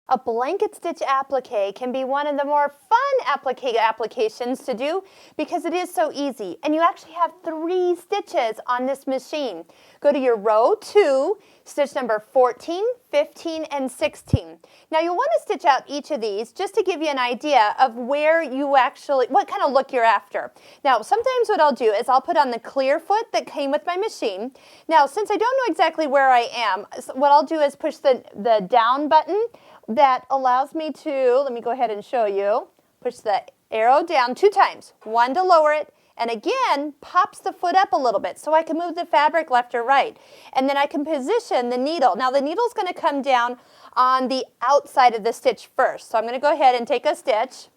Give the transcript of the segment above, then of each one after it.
A blanket stitch applique can be one of the more fun applications to do because it is so easy. And you actually have 3 stitches on this machine. Go to your row 2, stitch number 14, 15, and 16. Now you'll want to stitch out each of these just to give you an idea of where you actually, what kind of look you're after. Now sometimes what I'll do is I'll put on the clear foot that came with my machine. Now since I don't know exactly where I am, what I'll do is push the down button that allows me to, let me go ahead and show you, push the arrow down 2 times, 1 to lower it, and again, pops the foot up a little bit so I can move the fabric left or right. And then I can position the needle. Now the needle's going to come down on the outside of the stitch first. So I'm going to go ahead and take a stitch,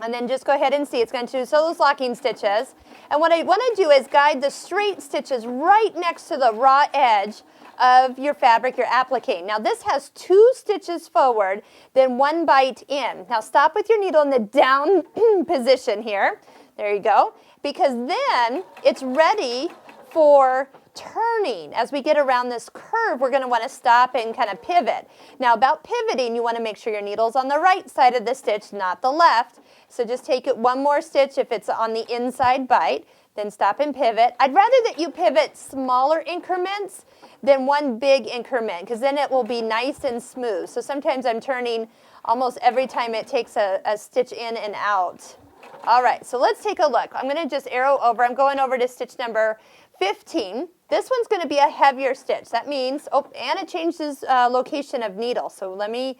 and then just go ahead and see, it's going to do those locking stitches. And what I want to do is guide the straight stitches right next to the raw edge of your fabric, your applique. Now this has 2 stitches forward, then 1 bite in. Now stop with your needle in the down position here. There you go. Because then it's ready for turning. As we get around this curve, we're going to want to stop and kind of pivot. Now about pivoting, you want to make sure your needle's on the right side of the stitch, not the left. So just take it 1 more stitch if it's on the inside bite, then stop and pivot. I'd rather that you pivot smaller increments than 1 big increment, because then it will be nice and smooth. So sometimes I'm turning almost every time it takes a stitch in and out. All right, so let's take a look. I'm going to just arrow over. I'm going over to stitch number 15. This one's going to be a heavier stitch. That means, oh, and it changes location of needle. So let me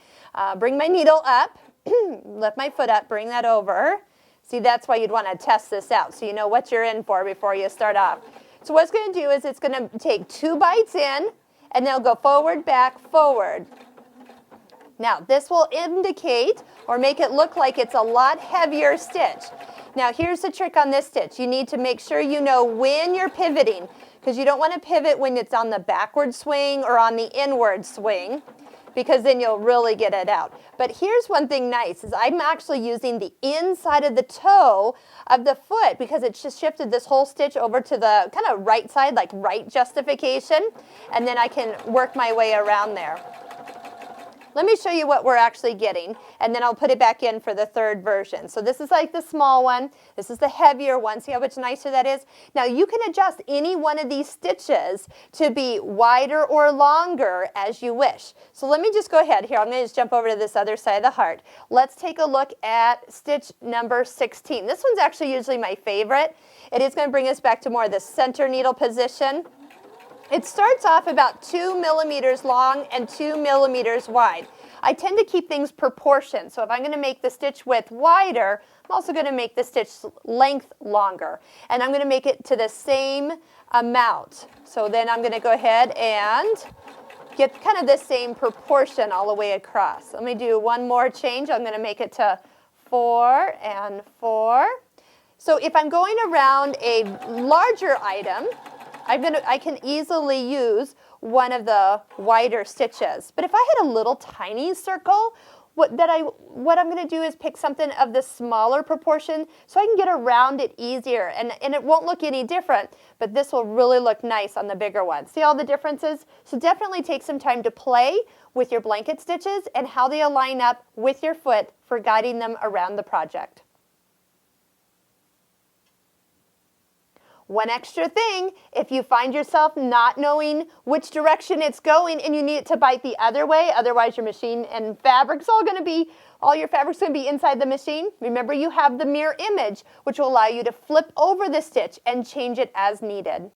bring my needle up, lift my foot up, bring that over. See, that's why you'd want to test this out so you know what you're in for before you start off. So what it's going to do is it's going to take 2 bites in, and then it'll go forward, back, forward. Now, this will indicate or make it look like it's a lot heavier stitch. Now, here's the trick on this stitch. You need to make sure you know when you're pivoting, because you don't want to pivot when it's on the backward swing or on the inward swing, because then you'll really get it out. But here's one thing nice, is I'm actually using the inside of the toe of the foot because it's just shifted this whole stitch over to the kind of right side, like right justification, and then I can work my way around there. Let me show you what we're actually getting, and then I'll put it back in for the 3rd version. So this is like the small one. This is the heavier one. See how much nicer that is? Now you can adjust any one of these stitches to be wider or longer as you wish. So let me just go ahead here. I'm going to just jump over to this other side of the heart. Let's take a look at stitch number 16. This one's actually usually my favorite. It is going to bring us back to more of the center needle position. It starts off about 2 millimeters long and 2 millimeters wide. I tend to keep things proportioned. So if I'm going to make the stitch width wider, I'm also going to make the stitch length longer. And I'm going to make it to the same amount. So then I'm going to go ahead and get kind of the same proportion all the way across. Let me do 1 more change. I'm going to make it to 4 and 4. So if I'm going around a larger item, I can easily use one of the wider stitches. But if I had a little tiny circle, what I'm going to do is pick something of the smaller proportion so I can get around it easier. And it won't look any different, but this will really look nice on the bigger one. See all the differences? So definitely take some time to play with your blanket stitches and how they align up with your foot for guiding them around the project. One extra thing, if you find yourself not knowing which direction it's going and you need it to bite the other way, otherwise your machine and all your fabric's going to be inside the machine, remember you have the mirror image, which will allow you to flip over the stitch and change it as needed.